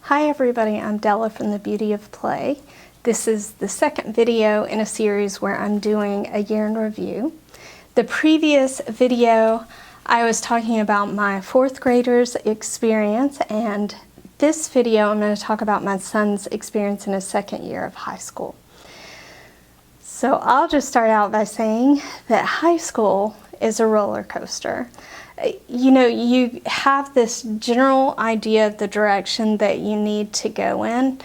Hi everybody, I'm Della from The Beauty of Play. This is the second video in a series where I'm doing a year in review. The previous video I was talking about my fourth graders experience, and this video I'm going to talk about my son's experience in his second year of high school. So I'll just start out by saying that high school is a roller coaster. You know, you have this general idea of the direction that you need to go in,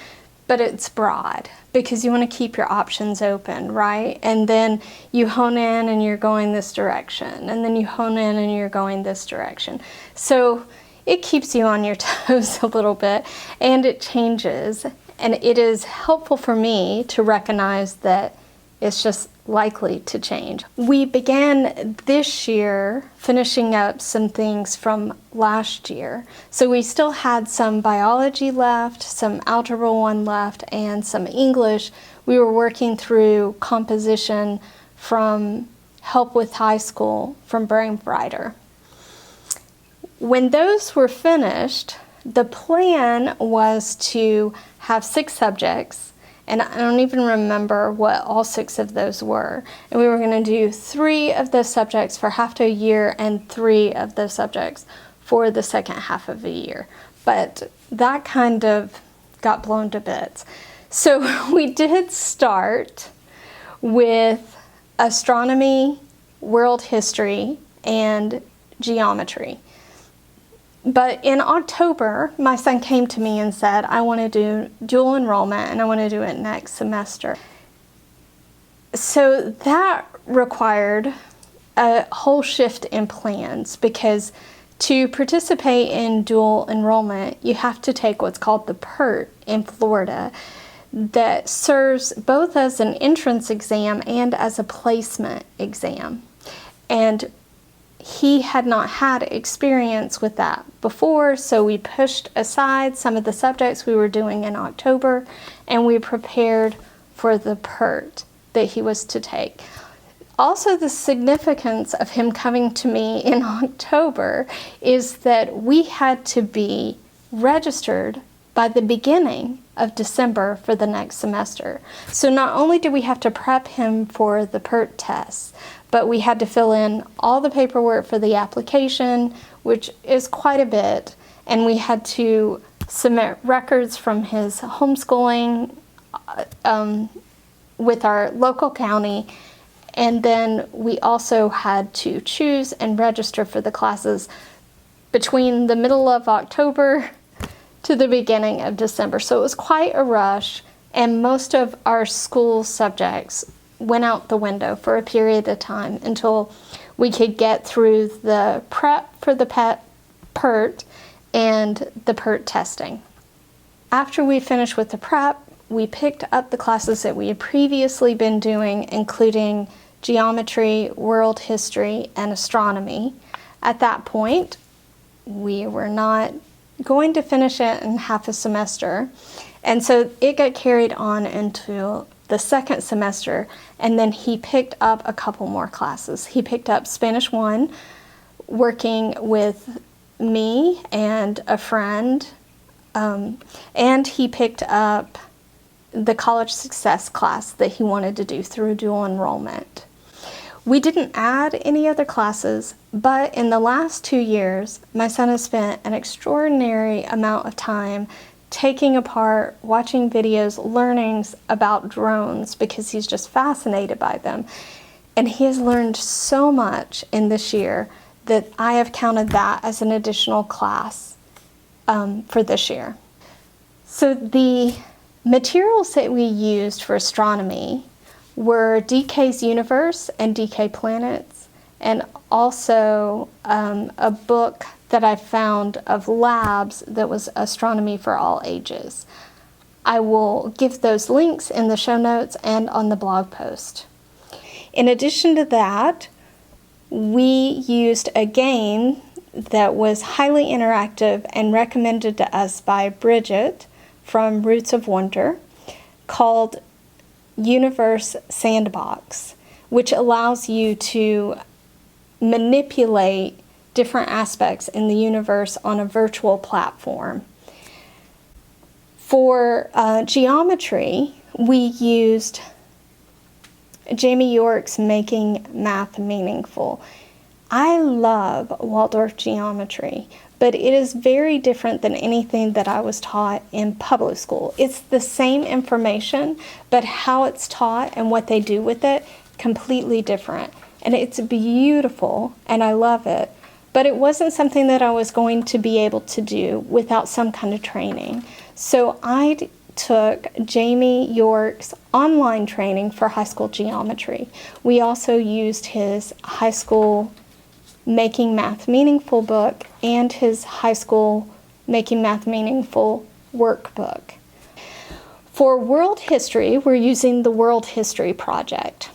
but it's broad because you want to keep your options open, right? And then you hone in and you're going this direction, and then you hone in and you're going this direction. So it keeps you on your toes a little bit, and it changes. And it is helpful for me to recognize that it's just likely to change. We began this year finishing up some things from last year. So we still had some biology left, some Algebra 1 left, and some English. We were working through composition from Help with High School from Brain Brighter. When those were finished, the plan was to have 6 subjects. And I don't even remember what all 6 of those were. And we were going to do 3 of those subjects for half a year and 3 of those subjects for the second half of the year. But that kind of got blown to bits. So we did start with astronomy, world history, and geometry. But in October, my son came to me and said, I want to do dual enrollment and I want to do it next semester. So that required a whole shift in plans, because to participate in dual enrollment, you have to take what's called the PERT in Florida, that serves both as an entrance exam and as a placement exam. And he had not had experience with that before, so we pushed aside some of the subjects we were doing in October, and we prepared for the PERT that he was to take. Also, the significance of him coming to me in October is that we had to be registered by the beginning of December for the next semester. So not only did we have to prep him for the PERT tests, but we had to fill in all the paperwork for the application, which is quite a bit, and we had to submit records from his homeschooling with our local county, and then we also had to choose and register for the classes between the middle of October to the beginning of December. So it was quite a rush, and most of our school subjects went out the window for a period of time until we could get through the prep for the PERT and the PERT testing. After we finished with the prep, we picked up the classes that we had previously been doing, including geometry, world history, and astronomy. At that point, we were not going to finish it in half a semester, and so it got carried on into the second semester, and then he picked up a couple more classes. He picked up Spanish 1, working with me and a friend, and he picked up the college success class that he wanted to do through dual enrollment. We didn't add any other classes, but in the last 2 years, my son has spent an extraordinary amount of time taking apart, watching videos, learnings about drones, because he's just fascinated by them. And he has learned so much in this year that I have counted that as an additional class for this year. So the materials that we used for astronomy were DK's Universe and DK Planets, and also a book that I found of labs that was Astronomy for All Ages. I will give those links in the show notes and on the blog post. In addition to that, we used a game that was highly interactive and recommended to us by Bridget from Roots of Wonder, called Universe Sandbox, which allows you to manipulate different aspects in the universe on a virtual platform. For geometry, we used Jamie York's Making Math Meaningful. I love Waldorf geometry, but it is very different than anything that I was taught in public school. It's the same information, but how it's taught and what they do with it, completely different. And it's beautiful, and I love it, but it wasn't something that I was going to be able to do without some kind of training. So I took Jamie York's online training for high school geometry. We also used his high school Making Math Meaningful book and his high school Making Math Meaningful workbook. For world history, we're using the World History Project.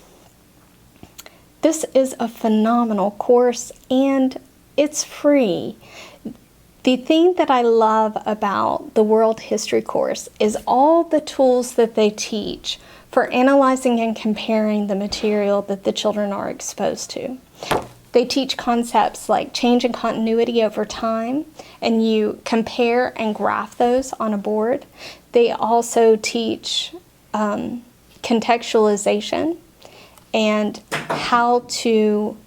This is a phenomenal course and it's free. The thing that I love about the World History course is all the tools that they teach for analyzing and comparing the material that the children are exposed to. They teach concepts like change and continuity over time, and you compare and graph those on a board. They also teach contextualization and how to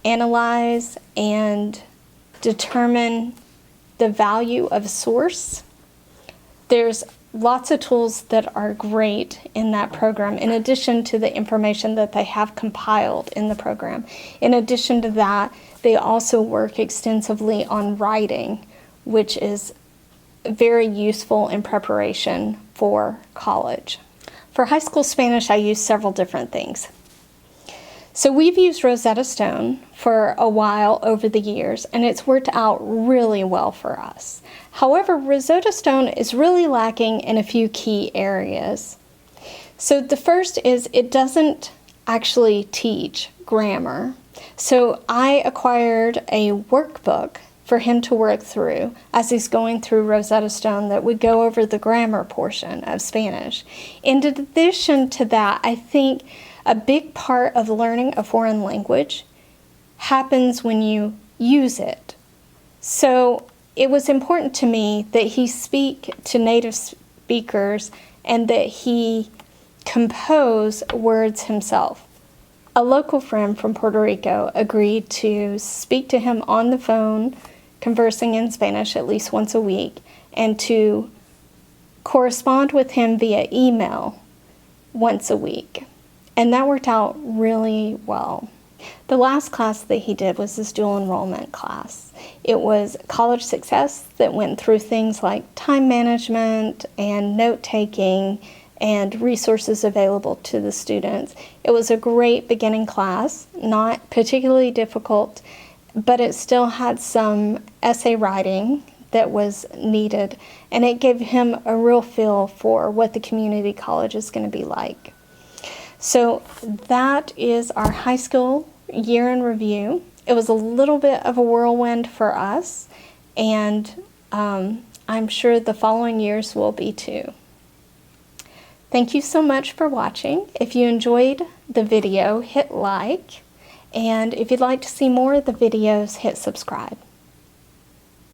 analyze and determine the value of a source. There's lots of tools that are great in that program, in addition to the information that they have compiled in the program. In addition to that, they also work extensively on writing, which is very useful in preparation for college. For high school Spanish, I use several different things. So we've used Rosetta Stone for a while over the years, and it's worked out really well for us. However, Rosetta Stone is really lacking in a few key areas. So the first is it doesn't actually teach grammar. So I acquired a workbook for him to work through as he's going through Rosetta Stone that would go over the grammar portion of Spanish. In addition to that, I think a big part of learning a foreign language happens when you use it. So it was important to me that he speak to native speakers and that he compose words himself. A local friend from Puerto Rico agreed to speak to him on the phone, conversing in Spanish at least once a week, and to correspond with him via email once a week. And that worked out really well. The last class that he did was this dual enrollment class. It was college success that went through things like time management and note-taking and resources available to the students. It was a great beginning class, not particularly difficult, but it still had some essay writing that was needed, and it gave him a real feel for what the community college is going to be like. So that is our high school year in review. It was a little bit of a whirlwind for us, and I'm sure the following years will be too. Thank you so much for watching. If you enjoyed the video, hit like, and if you'd like to see more of the videos, hit subscribe.